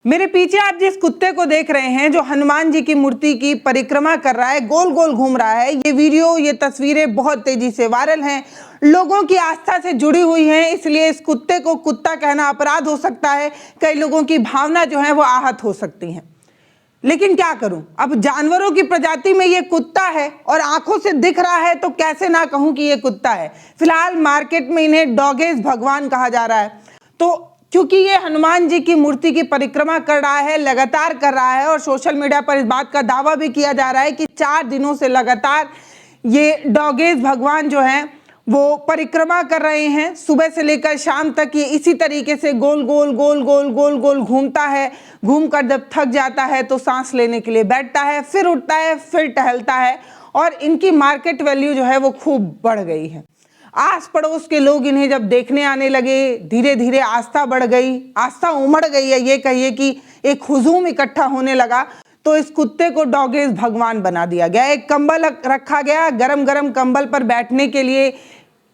मेरे पीछे आप जिस कुत्ते को देख रहे हैं जो हनुमान जी की मूर्ति की परिक्रमा कर रहा है, गोल गोल घूम रहा है, ये वीडियो ये तस्वीरें बहुत तेजी से वायरल हैं, लोगों की आस्था से जुड़ी हुई हैं, इसलिए इस कुत्ते को कुत्ता कहना अपराध हो सकता है। कई लोगों की भावना जो है वो आहत हो सकती हैं। लेकिन क्या करूं, अब जानवरों की प्रजाति में ये कुत्ता है और आंखों से दिख रहा है तो कैसे ना कहूं कि ये कुत्ता है। फिलहाल मार्केट में इन्हें डॉगेज भगवान कहा जा रहा है। तो क्योंकि ये हनुमान जी की मूर्ति की परिक्रमा कर रहा है, लगातार कर रहा है, और सोशल मीडिया पर इस बात का दावा भी किया जा रहा है कि 4 दिनों से लगातार ये डॉगेज भगवान जो हैं वो परिक्रमा कर रहे हैं। सुबह से लेकर शाम तक ये इसी तरीके से गोल गोल गोल गोल गोल गोल घूमता है। घूमकर जब थक जाता है तो सांस लेने के लिए बैठता है, फिर उठता है, फिर टहलता है, और इनकी मार्केट वैल्यू जो है वो खूब बढ़ गई है। आस पड़ोस के लोग इन्हें जब देखने आने लगे, धीरे धीरे आस्था बढ़ गई, आस्था उमड़ गई है, ये कहिए कि एक हुजूम इकट्ठा होने लगा। तो इस कुत्ते को डॉगेज भगवान बना दिया गया। एक कंबल रखा गया, गरम गरम कंबल पर बैठने के लिए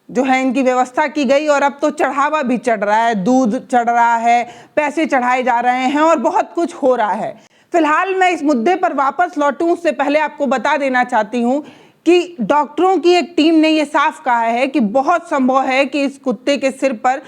जो है इनकी व्यवस्था की गई, और अब तो चढ़ावा भी चढ़ रहा है, दूध चढ़ रहा है, पैसे चढ़ाए जा रहे हैं और बहुत कुछ हो रहा है। फिलहाल मैं इस मुद्दे पर वापस लौटूं उससे पहले आपको बता देना चाहती हूं कि डॉक्टरों की एक टीम ने यह साफ कहा है कि बहुत संभव है कि इस कुत्ते के सिर पर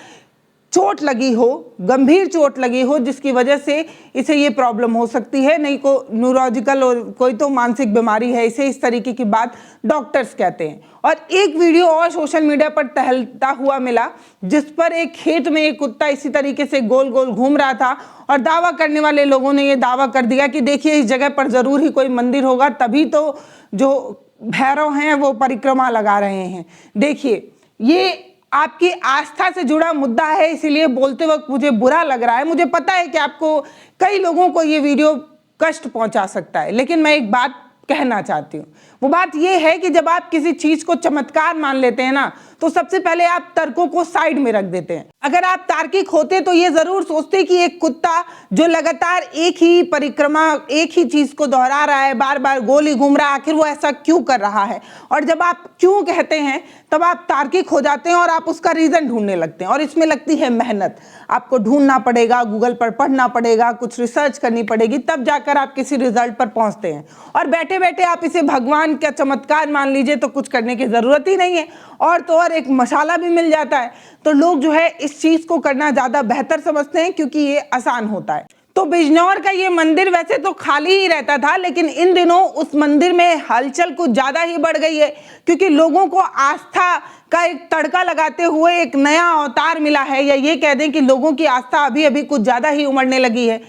चोट लगी हो, गंभीर चोट लगी हो, जिसकी वजह से इसे ये प्रॉब्लम हो सकती है। नहीं को न्यूरोलॉजिकल और कोई तो मानसिक बीमारी है इसे, इस तरीके की बात डॉक्टर्स कहते हैं। और एक वीडियो और सोशल मीडिया पर टहलता हुआ मिला जिस पर एक खेत में एक कुत्ता इसी तरीके से गोल गोल घूम रहा था, और दावा करने वाले लोगों ने ये दावा कर दिया कि देखिए इस जगह पर जरूर ही कोई मंदिर होगा, तभी तो जो भैरव हैं वो परिक्रमा लगा रहे हैं। देखिए ये आपकी आस्था से जुड़ा मुद्दा है, इसीलिए बोलते वक्त मुझे बुरा लग रहा है। मुझे पता है कि आपको, कई लोगों को ये वीडियो कष्ट पहुंचा सकता है, लेकिन मैं एक बात कहना चाहती हूँ। वो बात ये है कि जब आप किसी चीज को चमत्कार मान लेते हैं ना, तो सबसे पहले आप तर्कों को साइड में रख देते हैं। अगर आप तार्किक होते तो ये जरूर सोचते कि एक कुत्ता जो लगातार एक ही परिक्रमा, एक ही चीज को दोहरा रहा है, बार बार गोल ही घूम रहा है, आखिर वो ऐसा क्यों कर रहा है। और जब आप क्यों कहते हैं तब आप तार्किक हो जाते हैं और आप उसका रीजन ढूंढने लगते हैं, और इसमें लगती है मेहनत। आपको ढूंढना पड़ेगा, गूगल पर पढ़ना पड़ेगा, कुछ रिसर्च करनी पड़ेगी, तब जाकर आप किसी रिजल्ट पर पहुंचते हैं। और बैठे बैठे आप इसे भगवान का चमत्कार मान लीजिए तो कुछ करने की जरूरत ही नहीं है, और तो और एक मसाला भी मिल जाता है। तो लोग जो है इस चीज को करना ज्यादा बेहतर समझते हैं क्योंकि ये आसान होता है। तो बिजनौर का ये मंदिर वैसे तो खाली ही रहता था, लेकिन इन दिनों उस मंदिर में हलचल कुछ ज्यादा ही बढ़ गई है, क्योंकि लोगों को आस्था का एक तड़का लगाते हुए एक नया अवतार मिला है, या ये कह दें कि लोगों की आस्था अभी अभी कुछ ज्यादा ही उमड़ने लगी है।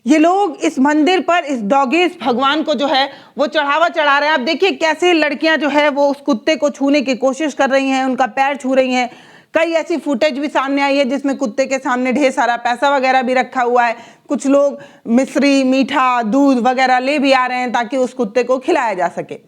ये लोग इस मंदिर पर इस डॉगेज भगवान को जो है वो चढ़ावा चढ़ा रहे हैं। आप देखिए कैसे लड़कियां जो है वो उस कुत्ते को छूने की कोशिश कर रही हैं, उनका पैर छू रही हैं। कई ऐसी फुटेज भी सामने आई है जिसमें कुत्ते के सामने ढेर सारा पैसा वगैरह भी रखा हुआ है। कुछ लोग मिश्री, मीठा, दूध वगैरह ले भी आ रहे हैं ताकि उस कुत्ते को खिलाया जा सके।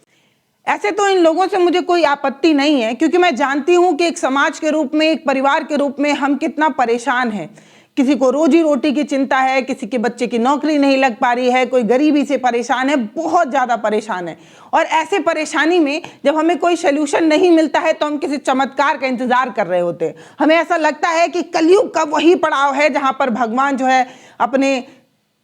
ऐसे तो इन लोगों से मुझे कोई आपत्ति नहीं है, क्योंकि मैं जानती हूं कि एक समाज के रूप में, एक परिवार के रूप में हम कितना परेशान हैं। किसी को रोजी रोटी की चिंता है, किसी के बच्चे की नौकरी नहीं लग पा रही है, कोई गरीबी से परेशान है, बहुत ज्यादा परेशान है। और ऐसे परेशानी में जब हमें कोई सोल्यूशन नहीं मिलता है तो हम किसी चमत्कार का इंतजार कर रहे होते हैं। हमें ऐसा लगता है कि कलयुग का वही पड़ाव है जहां पर भगवान जो है अपने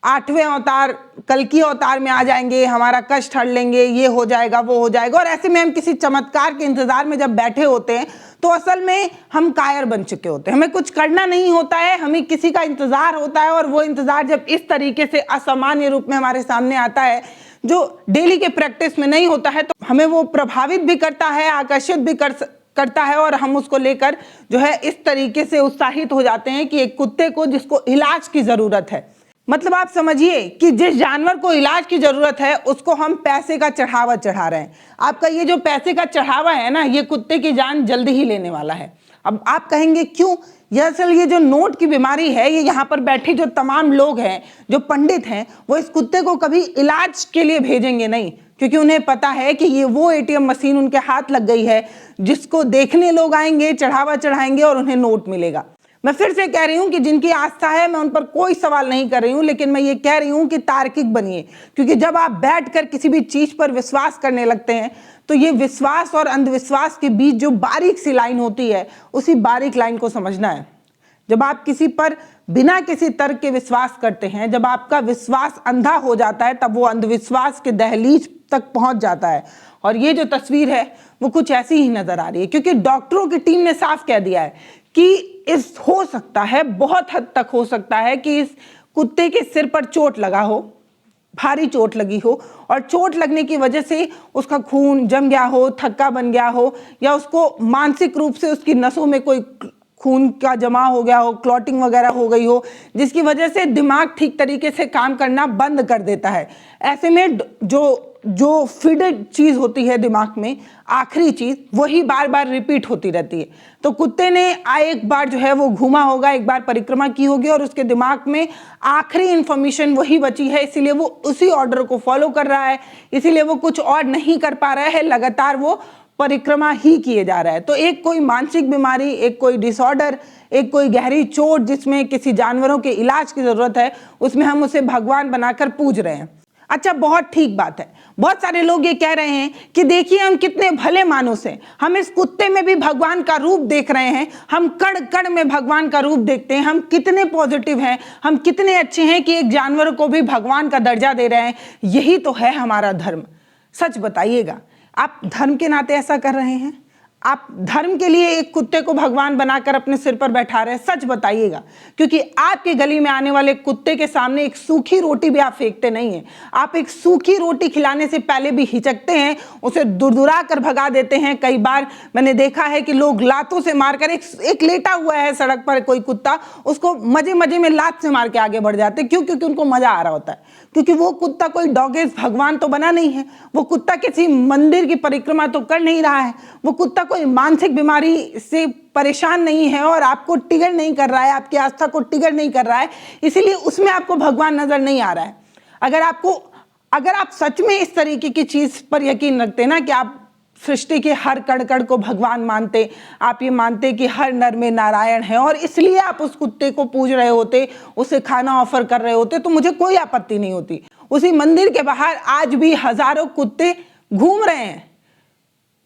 8वें अवतार, कल्कि अवतार में आ जाएंगे, हमारा कष्ट हर लेंगे, ये हो जाएगा, वो हो जाएगा। और ऐसे में हम किसी चमत्कार के इंतजार में जब बैठे होते हैं तो असल में हम कायर बन चुके होते हैं। हमें कुछ करना नहीं होता है, हमें किसी का इंतजार होता है, और वो इंतजार जब इस तरीके से असामान्य रूप में हमारे सामने आता है, जो डेली के प्रैक्टिस में नहीं होता है, तो हमें वो प्रभावित भी करता है, आकर्षित भी करता है, और हम उसको लेकर जो है इस तरीके से उत्साहित हो जाते हैं कि एक कुत्ते को जिसको इलाज की जरूरत है, मतलब आप समझिए कि जिस जानवर को इलाज की जरूरत है उसको हम पैसे का चढ़ावा चढ़ा रहे हैं। आपका ये जो पैसे का चढ़ावा है ना, ये कुत्ते की जान जल्दी ही लेने वाला है। अब आप कहेंगे क्यों? दरअसल ये जो नोट की बीमारी है, ये यहाँ पर बैठे जो तमाम लोग हैं, जो पंडित हैं, वो इस कुत्ते को कभी इलाज के लिए भेजेंगे नहीं, क्योंकि उन्हें पता है कि ये वो एटीएम मशीन उनके हाथ लग गई है जिसको देखने लोग आएंगे, चढ़ावा चढ़ाएंगे और उन्हें नोट मिलेगा। मैं फिर से कह रही हूं कि जिनकी आस्था है मैं उन पर कोई सवाल नहीं कर रही हूं, लेकिन मैं ये कह रही हूं कि तार्किक बनिए, क्योंकि जब आप बैठकर किसी भी चीज पर विश्वास करने लगते हैं तो ये विश्वास और अंधविश्वास के बीच जो बारीक सी लाइन होती है, उसी बारीक लाइन को समझना है। जब आप किसी पर बिना किसी तर्क के विश्वास करते हैं, जब आपका विश्वास अंधा हो जाता है तब वो अंधविश्वास के दहलीज तक पहुंच जाता है। और ये जो तस्वीर है वो कुछ ऐसी ही नजर आ रही है, क्योंकि डॉक्टरों की टीम ने साफ कह दिया है कि इस हो सकता है, बहुत हद तक हो सकता है कि इस कुत्ते के सिर पर चोट लगा हो, भारी चोट लगी हो, और चोट लगने की वजह से उसका खून जम गया हो, थक्का बन गया हो, या उसको मानसिक रूप से उसकी नसों में कोई खून का जमा हो गया हो, क्लॉटिंग वगैरह हो गई हो, जिसकी वजह से दिमाग ठीक तरीके से काम करना बंद कर देता है। ऐसे में जो फीडेड चीज होती है दिमाग में, आखिरी चीज, वही बार बार रिपीट होती रहती है। तो कुत्ते ने एक बार जो है वो घूमा होगा, एक बार परिक्रमा की होगी, और उसके दिमाग में आखिरी इंफॉर्मेशन वही बची है, इसीलिए वो उसी ऑर्डर को फॉलो कर रहा है, इसीलिए वो कुछ और नहीं कर पा रहा है, लगातार वो परिक्रमा ही किए जा रहा है। तो एक कोई मानसिक बीमारी, एक कोई डिसऑर्डर, एक कोई गहरी चोट जिसमें किसी जानवरों के इलाज की जरूरत है, उसमें हम उसे भगवान बनाकर पूज रहे हैं। अच्छा, बहुत ठीक बात है। बहुत सारे लोग ये कह रहे हैं कि देखिए हम कितने भले मानुस हैं, हम इस कुत्ते में भी भगवान का रूप देख रहे हैं, हम कण कण में भगवान का रूप देखते हैं, हम कितने पॉजिटिव हैं, हम कितने अच्छे हैं कि एक जानवर को भी भगवान का दर्जा दे रहे हैं। यही तो है हमारा धर्म। सच बताइएगा, आप धर्म के नाते ऐसा कर रहे हैं? आप धर्म के लिए एक कुत्ते को भगवान बनाकर अपने सिर पर बैठा रहे हैं? सच बताइएगा, क्योंकि आपके गली में आने वाले कुत्ते के सामने एक सूखी रोटी भी आप फेंकते नहीं हैं। आप एक सूखी रोटी खिलाने से पहले भी हिचकते हैं, उसे दुरदुरा कर भगा देते हैं। कई बार मैंने देखा है कि लोग लातों से मारकर, एक लेटा हुआ है सड़क पर कोई कुत्ता, उसको मजे मजे में लात से मार के आगे बढ़ जाते हैं। क्यों? क्योंकि उनको मजा आ रहा होता है, क्योंकि वो कुत्ता कोई डॉगेज भगवान तो बना नहीं है, वो कुत्ता किसी मंदिर की परिक्रमा तो कर नहीं रहा है, वो कुत्ता कोई मानसिक बीमारी से परेशान नहीं है और आपको ट्रिगर नहीं कर रहा है, आपकी आस्था को ट्रिगर नहीं कर रहा है, इसीलिए उसमें आपको भगवान नजर नहीं आ रहा है। अगर आप सच में इस तरीके की चीज पर यकीन रखते ना कि आप सृष्टि के हर कण कण को भगवान मानते, आप ये मानते कि हर नर में नारायण है, और इसलिए आप उस कुत्ते को पूज रहे होते, उसे खाना ऑफर कर रहे होते, तो मुझे कोई आपत्ति नहीं होती। उसी मंदिर के बाहर आज भी हजारों कुत्ते घूम रहे हैं,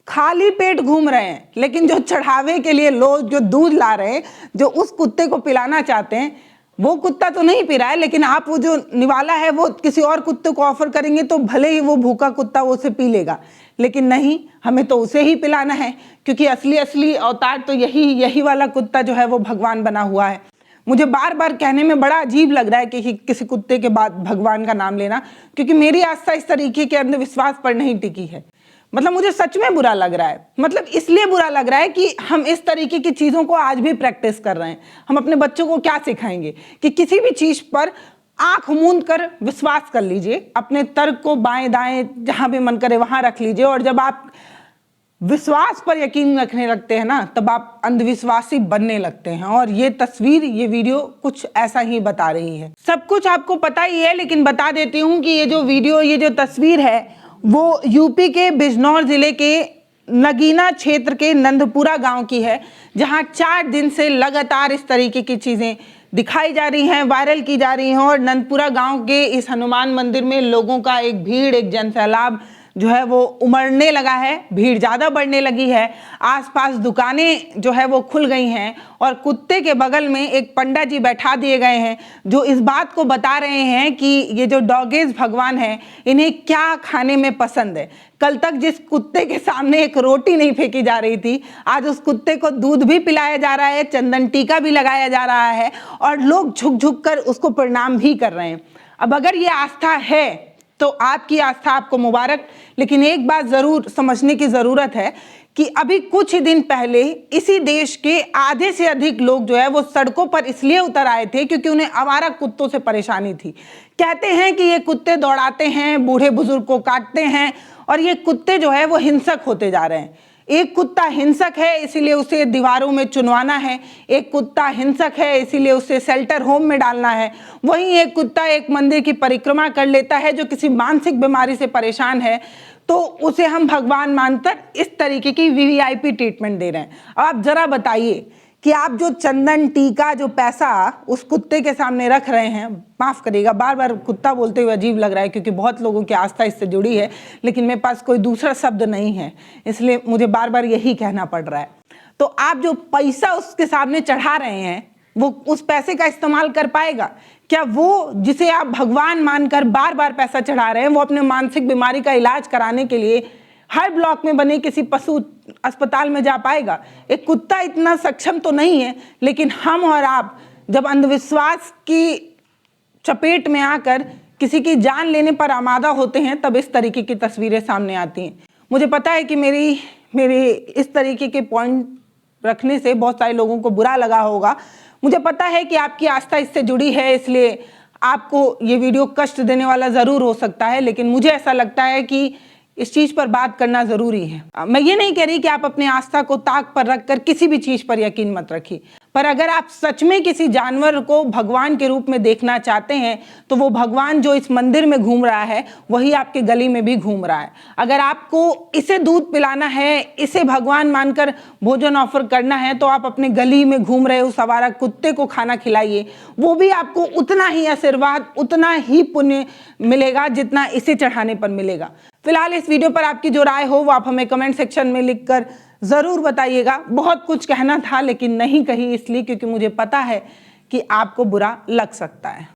खाली पेट घूम रहे हैं, लेकिन जो चढ़ावे के लिए लोग जो दूध ला रहे हैं, जो उस कुत्ते को पिलाना चाहते हैं, वो कुत्ता तो नहीं पी रहा है, लेकिन आप वो जो निवाला है वो किसी और कुत्ते को ऑफर करेंगे तो भले ही वो भूखा कुत्ता वो उसे पी लेगा, लेकिन नहीं, हमें तो उसे ही पिलाना है, क्योंकि असली अवतार तो यही वाला कुत्ता जो है वो भगवान बना हुआ है। मुझे बार बार कहने में बड़ा अजीब लग रहा है कि किसी कुत्ते के बाद भगवान का नाम लेना, क्योंकि मेरी आस्था इस तरीके के अंधविश्वास पर नहीं टिकी है। मतलब मुझे सच में बुरा लग रहा है, मतलब इसलिए बुरा लग रहा है कि हम इस तरीके की चीजों को आज भी प्रैक्टिस कर रहे हैं। हम अपने बच्चों को क्या सिखाएंगे कि किसी भी चीज पर आंख मूंद कर विश्वास कर लीजिए, अपने तर्क को बाएं दाएं जहां भी मन करे वहां रख लीजिए, और जब आप विश्वास पर यकीन रखने लगते हैं ना, तब आप अंधविश्वासी बनने लगते हैं। और ये तस्वीर, ये वीडियो कुछ ऐसा ही बता रही है। सब कुछ आपको पता ही है, लेकिन बता देती हूँ कि ये जो वीडियो, ये जो तस्वीर है, वो यूपी के बिजनौर जिले के नगीना क्षेत्र के नंदपुरा गांव की है, जहां 4 दिन से लगातार इस तरीके की चीजें दिखाई जा रही हैं, वायरल की जा रही हैं। और नंदपुरा गांव के इस हनुमान मंदिर में लोगों का एक भीड़, एक जनसैलाब जो है वो उमड़ने लगा है, भीड़ ज़्यादा बढ़ने लगी है। आसपास दुकानें जो है वो खुल गई हैं, और कुत्ते के बगल में एक पंडा जी बैठा दिए गए हैं, जो इस बात को बता रहे हैं कि ये जो डॉगेज भगवान है, इन्हें क्या खाने में पसंद है। कल तक जिस कुत्ते के सामने एक रोटी नहीं फेंकी जा रही थी, आज उस कुत्ते को दूध भी पिलाया जा रहा है, चंदन टीका भी लगाया जा रहा है, और लोग झुक झुक कर उसको प्रणाम भी कर रहे हैं। अब अगर ये आस्था है तो आपकी आस्था आपको मुबारक, लेकिन एक बात जरूर समझने की जरूरत है कि अभी कुछ ही दिन पहले इसी देश के आधे से अधिक लोग जो है वो सड़कों पर इसलिए उतर आए थे क्योंकि उन्हें आवारा कुत्तों से परेशानी थी। कहते हैं कि ये कुत्ते दौड़ाते हैं, बूढ़े बुजुर्ग को काटते हैं, और ये कुत्ते जो है वो हिंसक होते जा रहे हैं। एक कुत्ता हिंसक है इसीलिए उसे दीवारों में चुनवाना है, एक कुत्ता हिंसक है इसीलिए उसे शेल्टर होम में डालना है, वहीं एक कुत्ता एक मंदिर की परिक्रमा कर लेता है जो किसी मानसिक बीमारी से परेशान है, तो उसे हम भगवान मानकर इस तरीके की वीवीआईपी ट्रीटमेंट दे रहे हैं। अब आप जरा बताइए कि आप जो चंदन टीका, जो पैसा उस कुत्ते के सामने रख रहे हैं, माफ करिएगा बार बार कुत्ता बोलते हुए अजीब लग रहा है क्योंकि बहुत लोगों की आस्था इससे जुड़ी है, लेकिन मेरे पास कोई दूसरा शब्द नहीं है, इसलिए मुझे बार बार यही कहना पड़ रहा है। तो आप जो पैसा उसके सामने चढ़ा रहे हैं, वो उस पैसे का इस्तेमाल कर पाएगा? क्या वो जिसे आप भगवान मानकर बार बार पैसा चढ़ा रहे हैं, वो अपने मानसिक बीमारी का इलाज कराने के लिए हर ब्लॉक में बने किसी पशु अस्पताल में जा पाएगा? एक कुत्ता इतना सक्षम तो नहीं है, लेकिन हम और आप जब अंधविश्वास की चपेट में आकर किसी की जान लेने पर आमादा होते हैं, तब इस तरीके की तस्वीरें सामने आती हैं। मुझे पता है कि मेरे इस तरीके के पॉइंट रखने से बहुत सारे लोगों को बुरा लगा होगा। मुझे पता है कि आपकी आस्था इससे जुड़ी है, इसलिए आपको ये वीडियो कष्ट देने वाला ज़रूर हो सकता है, लेकिन मुझे ऐसा लगता है कि इस चीज़ पर बात करना ज़रूरी है। मैं ये नहीं कह रही कि आप अपनी आस्था को ताक पर रखकर किसी भी चीज़ पर यकीन मत रखिए, पर अगर आप सच में किसी जानवर को भगवान के रूप में देखना चाहते हैं, तो वो भगवान जो इस मंदिर में घूम रहा है वही आपके गली में भी घूम रहा है। अगर आपको इसे दूध पिलाना है, इसे भगवान मानकर भोजन ऑफर करना है, तो आप अपने गली में घूम रहे उस आवारा कुत्ते को खाना खिलाइए। वो भी आपको उतना ही आशीर्वाद, उतना ही पुण्य मिलेगा जितना इसे चढ़ाने पर मिलेगा। फिलहाल इस वीडियो पर आपकी जो राय हो वो आप हमें कमेंट सेक्शन में लिखकर ज़रूर बताइएगा। बहुत कुछ कहना था लेकिन नहीं कही, इसलिए क्योंकि मुझे पता है कि आपको बुरा लग सकता है।